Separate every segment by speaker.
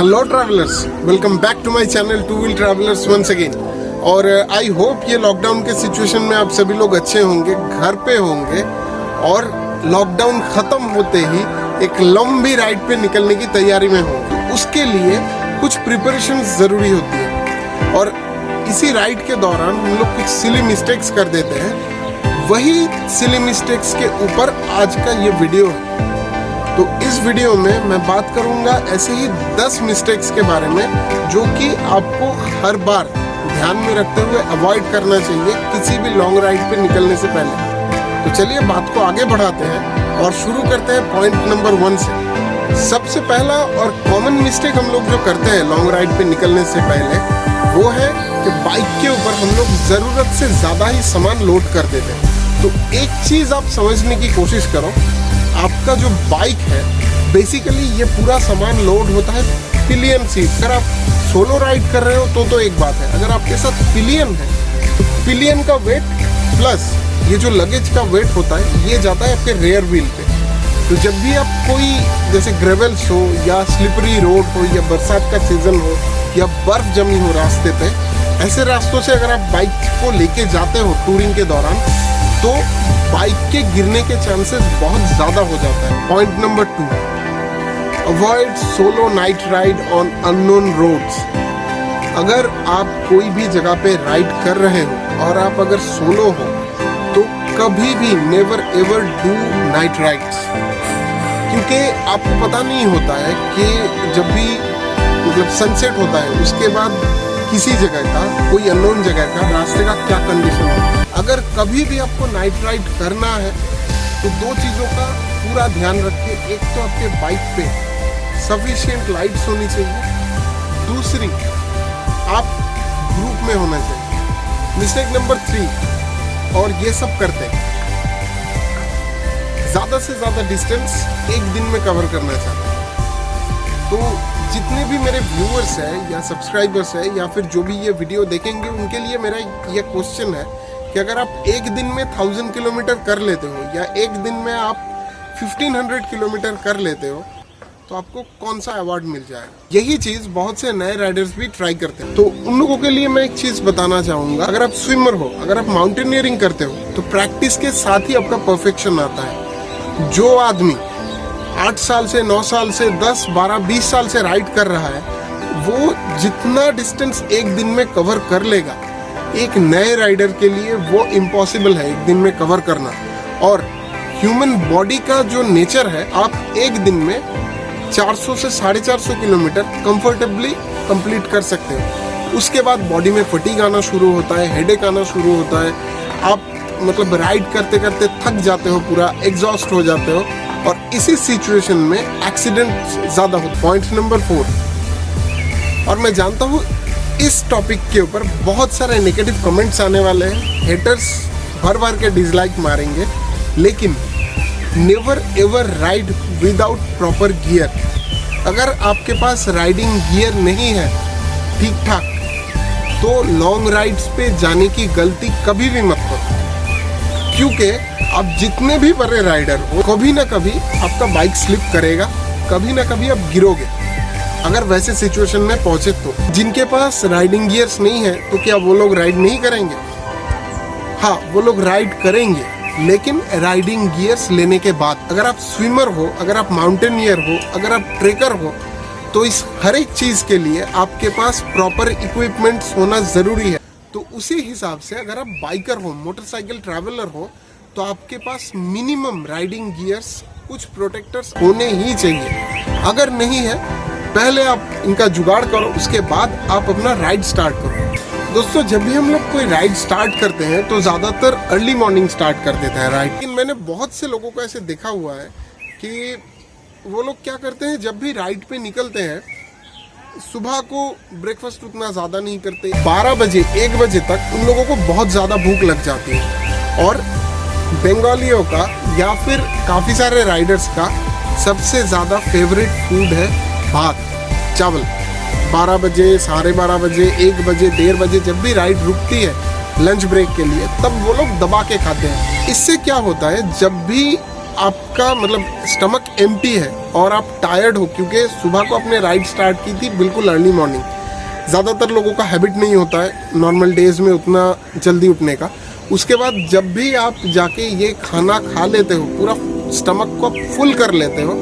Speaker 1: Hello travellers, welcome back to my channel two wheel travellers once again. और I hope ये lockdown के situation में आप सभी लोग अच्छे होंगे, घर पे होंगे और लॉकडाउन खत्म होते ही एक लंबी राइड पे निकलने की तैयारी में होंगे। उसके लिए कुछ प्रिपरेशन ज़रूरी होती है और इसी राइड के दौरान हम लोग कुछ सिली मिस्टेक्स कर देते हैं। वही सिली मिस्टेक्स के ऊपर आज का ये वीडियो है। तो इस वीडियो में मैं बात करूंगा ऐसे ही 10 मिस्टेक्स के बारे में जो कि आपको हर बार ध्यान में रखते हुए अवॉइड करना चाहिए किसी भी लॉन्ग राइड पे निकलने से पहले। तो चलिए बात को आगे बढ़ाते हैं और शुरू करते हैं पॉइंट नंबर 1 से। सबसे पहला और कॉमन मिस्टेक हम लोग जो करते हैं लॉन्ग राइड पे निकलने से पहले वो है कि बाइक के ऊपर हम लोग ज़रूरत से ज़्यादा ही सामान लोड कर देते हैं। तो एक चीज़ आप समझने की कोशिश करो, आपका जो बाइक है बेसिकली ये पूरा सामान लोड होता है पिलियन सीट। अगर आप सोलो राइड कर रहे हो तो एक बात है, अगर आपके साथ पिलियन है तो पिलियन का वेट प्लस ये जो लगेज का वेट होता है ये जाता है आपके रेयर व्हील पे। तो जब भी आप कोई जैसे ग्रेवल्स हो या स्लिपरी रोड हो या बरसात का सीजन हो या बर्फ जमी हो रास्ते पे, ऐसे रास्तों से अगर आप बाइक को लेके जाते हो टूरिंग के दौरान तो बाइक के गिरने के चांसेस बहुत ज़्यादा हो जाता है। Point number 2, avoid solo night ride on unknown roads. अगर आप कोई भी जगह पे राइड कर रहे हो और आप अगर सोलो हो तो कभी भी never ever do night rides, क्योंकि आपको पता नहीं होता है कि जब भी मतलब सनसेट होता है उसके बाद किसी जगह का, कोई अननोन जगह का रास्ते का क्या कंडीशन होता है। अगर कभी भी आपको नाइट राइड करना है तो 2 चीज़ों का पूरा ध्यान रखिए। एक तो आपके बाइक पे सफिशिएंट लाइट्स होनी चाहिए, दूसरी आप ग्रुप में होना चाहिए। मिस्टेक नंबर 3, और ये सब करते हैं ज़्यादा से ज़्यादा डिस्टेंस एक दिन में कवर करना चाहते हैं। तो जितने भी मेरे व्यूअर्स हैं या सब्सक्राइबर्स हैं या फिर जो भी ये वीडियो देखेंगे उनके लिए मेरा ये क्वेश्चन है कि अगर आप एक दिन में 1000 किलोमीटर कर लेते हो या एक दिन में आप 1500 किलोमीटर कर लेते हो तो आपको कौन सा अवार्ड मिल जाएगा। यही चीज़ बहुत से नए राइडर्स भी ट्राई करते हैं। तो उन लोगों के लिए मैं एक चीज़ बताना चाहूँगा, अगर आप स्विमर हो, अगर आप माउंटेनियरिंग करते हो तो प्रैक्टिस के साथ ही आपका परफेक्शन आता है। जो आदमी 8 साल से 9 साल से 10, 12, 20 साल से राइड कर रहा है वो जितना डिस्टेंस एक दिन में कवर कर लेगा, एक नए राइडर के लिए वो इम्पॉसिबल है एक दिन में कवर करना। और ह्यूमन बॉडी का जो नेचर है, आप एक दिन में 400 से 450 किलोमीटर कंफर्टेबली कंप्लीट कर सकते हो। उसके बाद बॉडी में फटीग आना शुरू होता है, हेडेक आना शुरू होता है, आप मतलब राइड करते करते थक जाते हो, पूरा एग्जॉस्ट हो जाते हो और इसी सिचुएशन में एक्सीडेंट ज़्यादा होता। पॉइंट नंबर 4, और मैं जानता हूँ इस टॉपिक के ऊपर बहुत सारे नेगेटिव कमेंट्स आने वाले हैं, हेटर्स भर भर के डिसलाइक मारेंगे, लेकिन never ever ride without proper gear. अगर आपके पास राइडिंग गियर नहीं है ठीक ठाक तो लॉन्ग राइड्स पे जाने की गलती कभी भी मत करो, क्योंकि आप जितने भी बड़े राइडर हो कभी ना कभी आपका बाइक स्लिप करेगा, कभी ना कभी आप गिरोगे अगर वैसे सिचुएशन में पहुंचे तो। जिनके पास राइडिंग गियर्स नहीं है तो क्या वो लोग राइड नहीं करेंगे? हाँ, वो लोग राइड करेंगे, लेकिन राइडिंग गियर्स लेने के बाद। अगर आप स्विमर हो, अगर आप माउंटेनियर हो, अगर आप ट्रेकर हो तो इस हर एक चीज़ के लिए आपके पास प्रॉपर इक्विपमेंट्स होना ज़रूरी है। तो उसी हिसाब से अगर आप बाइकर हो, मोटरसाइकिल ट्रैवलर हो तो आपके पास मिनिमम राइडिंग गियर्स, कुछ प्रोटेक्टर्स होने ही चाहिए। अगर नहीं है पहले आप इनका जुगाड़ करो, उसके बाद आप अपना राइड स्टार्ट करो। दोस्तों, जब भी हम लोग कोई राइड स्टार्ट करते हैं तो ज़्यादातर अर्ली मॉर्निंग स्टार्ट कर देते हैं राइड। लेकिन मैंने बहुत से लोगों को ऐसे देखा हुआ है कि वो लोग क्या करते हैं, जब भी राइड पे निकलते हैं सुबह को ब्रेकफास्ट उतना ज़्यादा नहीं करते। 12 बजे 1 बजे तक उन लोगों को बहुत ज़्यादा भूख लग जाती है। और बंगालियों का या फिर काफ़ी सारे राइडर्स का सबसे ज़्यादा फेवरेट फूड है भात चावल। 12 बजे, 12:30 बजे, 1 बजे, 1:30 बजे जब भी राइड रुकती है लंच ब्रेक के लिए, तब वो लोग दबा के खाते हैं। इससे क्या होता है, जब भी आपका मतलब स्टमक एम्प्टी है और आप टायर्ड हो, क्योंकि सुबह को आपने राइड स्टार्ट की थी बिल्कुल अर्ली मॉर्निंग, ज़्यादातर लोगों का हैबिट नहीं होता है नॉर्मल डेज में उतना जल्दी उठने का। उसके बाद जब भी आप जाके ये खाना खा लेते हो, पूरा स्टमक को आप फुल कर लेते हो,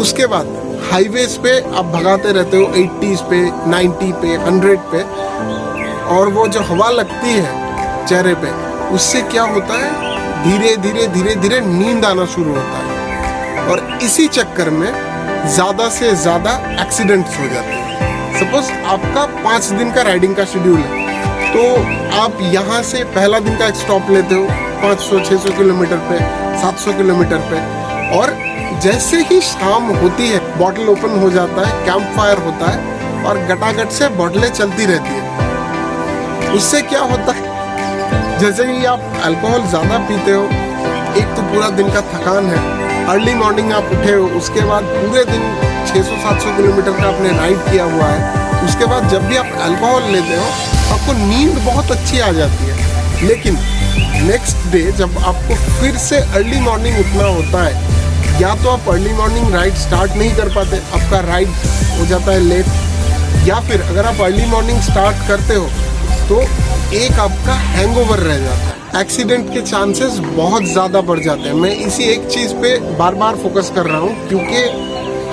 Speaker 1: उसके बाद हाईवेज पे आप भगाते रहते हो 80s पे, 90 पे, 100 पे, और वो जो हवा लगती है चेहरे पे, उससे क्या होता है, धीरे धीरे धीरे धीरे नींद आना शुरू होता है और इसी चक्कर में ज़्यादा से ज़्यादा एक्सीडेंट्स हो जाते हैं। सपोज आपका 5 दिन का राइडिंग का शेड्यूल है, तो आप यहाँ से पहला दिन का एक स्टॉप लेते हो 500-600 किलोमीटर पे, 700 किलोमीटर पे, और जैसे ही शाम होती है बॉटल ओपन हो जाता है, कैंप फायर होता है और गटागट से बॉटलें चलती रहती है। उससे क्या होता है, जैसे ही आप अल्कोहल ज़्यादा पीते हो, एक तो पूरा दिन का थकान है, अर्ली मॉर्निंग आप उठे हो, उसके बाद पूरे दिन 600-700 किलोमीटर का आपने राइड किया हुआ है, उसके बाद जब भी आप अल्कोहल लेते हो आपको नींद बहुत अच्छी आ जाती है। लेकिन नेक्स्ट डे जब आपको फिर से अर्ली मॉर्निंग उठना होता है, या तो आप अर्ली मॉर्निंग राइड स्टार्ट नहीं कर पाते, आपका राइड हो जाता है लेट, या फिर अगर आप अर्ली मॉर्निंग स्टार्ट करते हो तो एक आपका हैंगओवर रह जाता है। एक्सीडेंट के चांसेस बहुत ज़्यादा बढ़ जाते हैं। मैं इसी एक चीज़ पे बार बार फोकस कर रहा हूँ, क्योंकि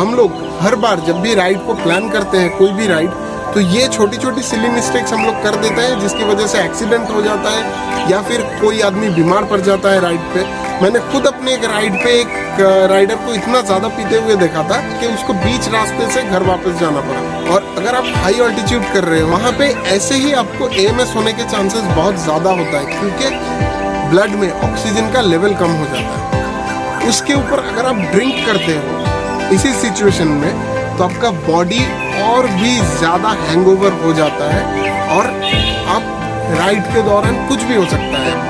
Speaker 1: हम लोग हर बार जब भी राइड को प्लान करते हैं, कोई भी राइड, तो ये छोटी छोटी सिली मिस्टेक्स हम लोग कर देते हैं, जिसकी वजह से एक्सीडेंट हो जाता है या फिर कोई आदमी बीमार पड़ जाता है राइड पे। मैंने खुद अपने एक राइड पे एक राइडर को इतना ज़्यादा पीते हुए देखा था कि उसको बीच रास्ते से घर वापस जाना पड़ा। और अगर आप हाई ऑल्टीट्यूड कर रहे हो, वहाँ पे ऐसे ही आपको AMS होने के चांसेस बहुत ज़्यादा होता है, क्योंकि ब्लड में ऑक्सीजन का लेवल कम हो जाता है। उसके ऊपर अगर आप ड्रिंक करते हो इसी सिचुएशन में, तो आपका बॉडी और भी ज़्यादा हैंगओवर हो जाता है और आप राइड के दौरान कुछ भी हो सकता है।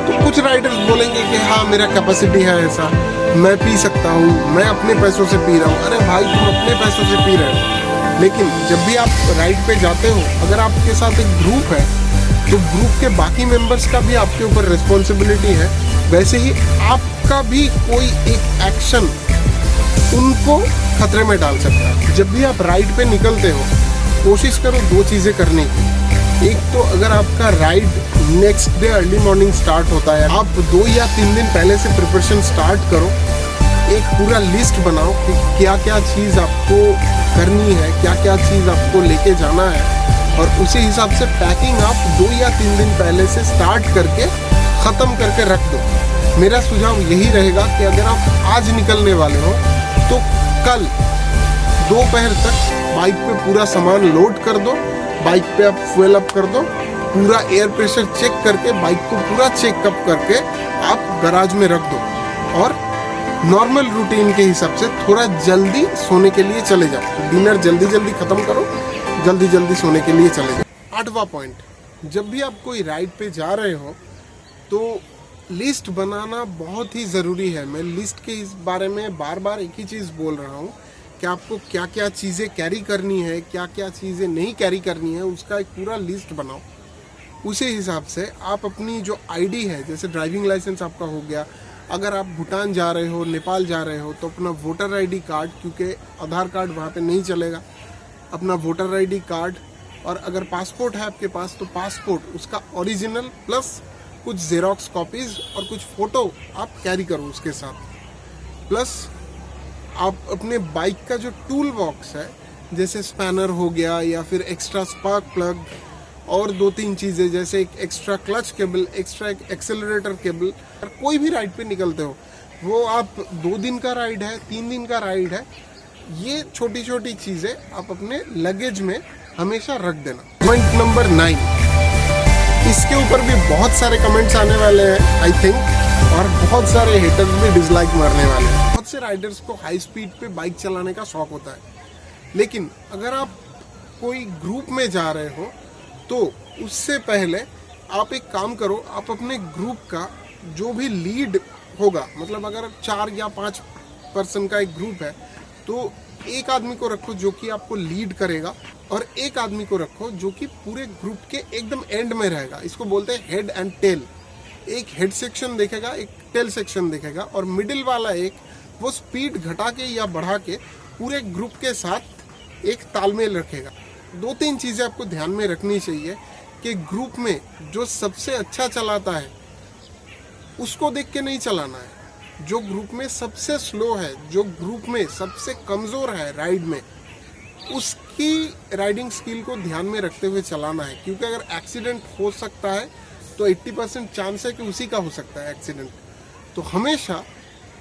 Speaker 1: तो कुछ राइडर्स बोलेंगे कि हाँ मेरा कैपेसिटी है ऐसा, मैं पी सकता हूँ, मैं अपने पैसों से पी रहा हूँ। अरे भाई, तुम अपने पैसों से पी रहे हो, लेकिन जब भी आप राइड पे जाते हो, अगर आपके साथ एक ग्रुप है तो ग्रुप के बाकी मेंबर्स का भी आपके ऊपर रिस्पॉन्सिबिलिटी है। वैसे ही आपका भी कोई एक एक्शन उनको खतरे में डाल सकता है। जब भी आप राइड पे निकलते हो, कोशिश करो 2 चीज़ें करने की। एक तो अगर आपका ride next day early morning start होता है, आप 2 या 3 दिन पहले से प्रिपरेशन स्टार्ट करो। एक पूरा लिस्ट बनाओ कि क्या क्या चीज़ आपको करनी है, क्या क्या चीज़ आपको लेके जाना है, और उसी हिसाब से पैकिंग आप 2 या 3 दिन पहले से स्टार्ट करके ख़त्म करके रख दो। मेरा सुझाव यही रहेगा कि अगर आप आज निकलने वाले हो तो कल दोपहर तक बाइक पे पूरा सामान लोड कर दो, बाइक पे आप फ्यूल अप कर दो, पूरा एयर प्रेशर चेक करके बाइक को पूरा चेकअप करके आप गैराज में रख दो, और नॉर्मल रूटीन के हिसाब से थोड़ा जल्दी सोने के लिए चले जाओ। डिनर जल्दी जल्दी ख़त्म करो, जल्दी जल्दी सोने के लिए चले जाओ। 8वां पॉइंट, जब भी आप कोई राइड पे जा रहे हो तो लिस्ट बनाना बहुत ही ज़रूरी है। मैं लिस्ट के इस बारे में बार बार एक ही चीज़ बोल रहा हूँ कि आपको क्या क्या चीज़ें कैरी करनी है, क्या क्या चीज़ें नहीं कैरी करनी है, उसका एक पूरा लिस्ट बनाओ। उसी हिसाब से आप अपनी जो आईडी है, जैसे ड्राइविंग लाइसेंस आपका हो गया, अगर आप भूटान जा रहे हो, नेपाल जा रहे हो, तो अपना वोटर आईडी कार्ड, क्योंकि आधार कार्ड वहाँ पे नहीं चलेगा, अपना वोटर आईडी कार्ड, और अगर पासपोर्ट है आपके पास तो पासपोर्ट उसका ओरिजिनल प्लस कुछ जेरोक्स कॉपीज़ और कुछ फ़ोटो आप कैरी करो उसके साथ। प्लस आप अपने बाइक का जो टूल बॉक्स है, जैसे स्पैनर हो गया या फिर एक्स्ट्रा स्पार्क प्लग, और 2-3 चीज़ें जैसे एक एक्स्ट्रा क्लच केबल, एक्स्ट्रा एक एक्सेलरेटर केबल। कोई भी राइड पे निकलते हो, वो आप 2 दिन का राइड है, 3 दिन का राइड है, ये छोटी छोटी चीज़ें आप अपने लगेज में हमेशा रख देना। पॉइंट नंबर 9, इसके ऊपर भी बहुत सारे कमेंट्स आने वाले हैं आई थिंक, और बहुत सारे हेटर्स भी डिसलाइक मारने वाले हैं। बहुत से राइडर्स को हाई स्पीड पे बाइक चलाने का शौक होता है, लेकिन अगर आप कोई ग्रुप में जा रहे हो तो उससे पहले आप एक काम करो, आप अपने ग्रुप का जो भी लीड होगा, मतलब अगर 4 या 5 पर्सन का एक ग्रुप है तो एक आदमी को रखो जो कि आपको लीड करेगा, और एक आदमी को रखो जो कि पूरे ग्रुप के एकदम एंड में रहेगा। इसको बोलते हैं हेड एंड टेल। एक हेड सेक्शन देखेगा, एक टेल सेक्शन देखेगा, और मिडिल वाला एक वो स्पीड घटा के या बढ़ा के पूरे ग्रुप के साथ एक तालमेल रखेगा। 2-3 चीज़ें आपको ध्यान में रखनी चाहिए कि ग्रुप में जो सबसे अच्छा चलाता है उसको देख के नहीं चलाना है। जो ग्रुप में सबसे स्लो है, जो ग्रुप में सबसे कमज़ोर है राइड में, उसकी राइडिंग स्किल को ध्यान में रखते हुए चलाना है। क्योंकि अगर एक्सीडेंट हो सकता है तो 80% चांस है कि उसी का हो सकता है एक्सीडेंट। तो हमेशा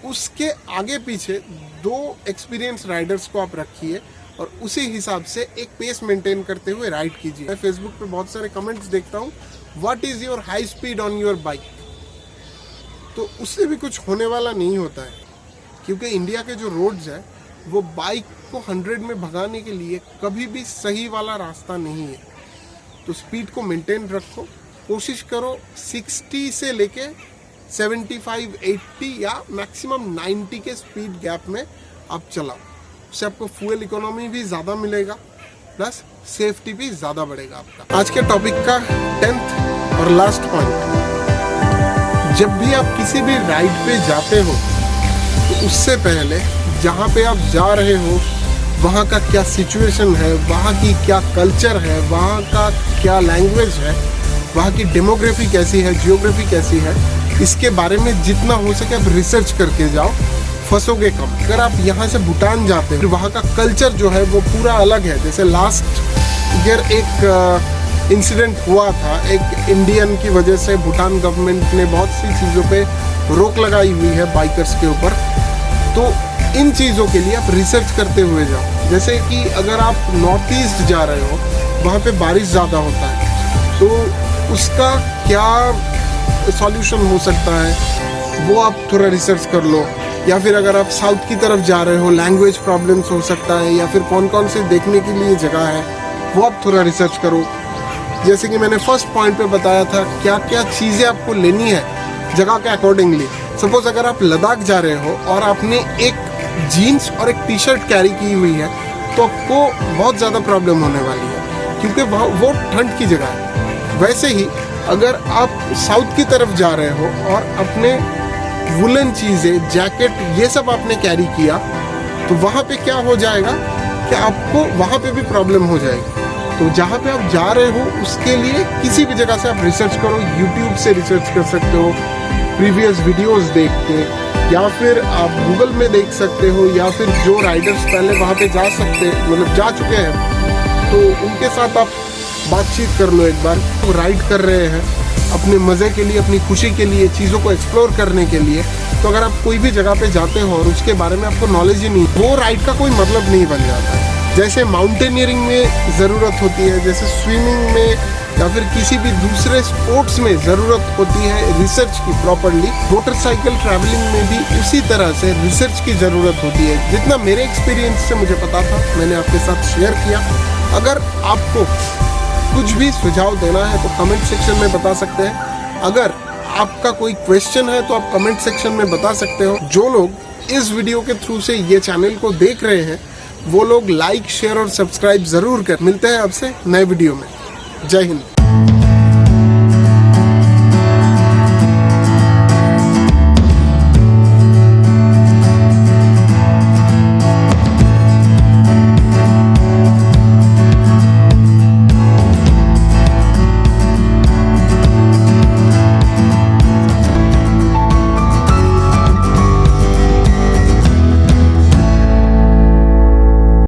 Speaker 1: उसके आगे पीछे 2 एक्सपीरियंस राइडर्स को आप रखिए और उसी हिसाब से एक पेस मेंटेन करते हुए राइड कीजिए। मैं फेसबुक पे बहुत सारे कमेंट्स देखता हूँ, what is your high speed on your bike. तो उससे भी कुछ होने वाला नहीं होता है, क्योंकि इंडिया के जो रोड्स है वो बाइक को 100 में भगाने के लिए कभी भी सही वाला रास्ता नहीं है। तो स्पीड को मेंटेन रखो, कोशिश करो 60 से लेके 75, 80 या मैक्सिमम 90 के स्पीड गैप में आप चलाओ। उससे आपको फ्यूल इकोनॉमी भी ज़्यादा मिलेगा, प्लस सेफ्टी भी ज़्यादा बढ़ेगा आपका। आज के टॉपिक का 10th और लास्ट पॉइंट, जब भी आप किसी भी राइड पे जाते हो तो उससे पहले जहाँ पे आप जा रहे हो वहाँ का क्या सिचुएशन है, वहाँ की क्या कल्चर है, वहाँ का क्या लैंग्वेज है, वहाँ की डेमोग्राफी कैसी है, जियोग्राफी कैसी है, इसके बारे में जितना हो सके आप रिसर्च करके जाओ, फंसोगे कम। अगर आप यहाँ से भूटान जाते हो, वहाँ का कल्चर जो है वो पूरा अलग है। जैसे लास्ट ईयर एक इंसिडेंट हुआ था, एक इंडियन की वजह से भूटान गवर्नमेंट ने बहुत सी चीज़ों पे रोक लगाई हुई है बाइकर्स के ऊपर। तो इन चीज़ों के लिए आप रिसर्च करते हुए जाओ। जैसे कि अगर आप नॉर्थ ईस्ट जा रहे हो, वहाँ पे बारिश ज़्यादा होता है, तो उसका क्या सॉल्यूशन हो सकता है वो आप थोड़ा रिसर्च कर लो। या फिर अगर आप साउथ की तरफ जा रहे हो, लैंग्वेज प्रॉब्लम्स हो सकता है, या फिर कौन कौन से देखने के लिए जगह है वो आप थोड़ा रिसर्च करो। जैसे कि मैंने फर्स्ट पॉइंट पे बताया था क्या क्या चीज़ें आपको लेनी है जगह के अकॉर्डिंगली। सपोज अगर आप लद्दाख जा रहे हो और आपने एक जीन्स और एक टी शर्ट कैरी की हुई है तो आपको बहुत ज़्यादा प्रॉब्लम होने वाली है, क्योंकि वो ठंड की जगह है। वैसे ही अगर आप साउथ की तरफ जा रहे हो और अपने वुलन चीज़ें, जैकेट, ये सब आपने कैरी किया तो वहाँ पे क्या हो जाएगा कि आपको वहाँ पे भी प्रॉब्लम हो जाएगी। तो जहाँ पे आप जा रहे हो उसके लिए किसी भी जगह से आप रिसर्च करो। यूट्यूब से रिसर्च कर सकते हो, प्रीवियस वीडियोस देख के, या फिर आप गूगल में देख सकते हो, या फिर जो राइडर्स पहले वहाँ पे जा चुके हैं तो उनके साथ आप बातचीत कर लो एक बार। वो राइड कर रहे हैं अपने मज़े के लिए, अपनी खुशी के लिए, चीज़ों को एक्सप्लोर करने के लिए। तो अगर आप कोई भी जगह पे जाते हो और उसके बारे में आपको नॉलेज ही नहीं, वो राइड का कोई मतलब नहीं बन जाता है। जैसे माउंटेनियरिंग में ज़रूरत होती है, जैसे स्विमिंग में या फिर किसी भी दूसरे स्पोर्ट्स में ज़रूरत होती है रिसर्च की प्रॉपरली, मोटरसाइकिल ट्रैवलिंग में भी उसी तरह से रिसर्च की ज़रूरत होती है। जितना मेरे एक्सपीरियंस से मुझे पता था मैंने आपके साथ शेयर किया। अगर आपको कुछ भी सुझाव देना है तो कमेंट सेक्शन में बता सकते हैं। अगर आपका कोई क्वेश्चन है तो आप कमेंट सेक्शन में बता सकते हो। जो लोग इस वीडियो के थ्रू से ये चैनल को देख रहे हैं वो लोग लाइक, शेयर और सब्सक्राइब ज़रूर कर। मिलते हैं आपसे नए वीडियो में। जय हिंद।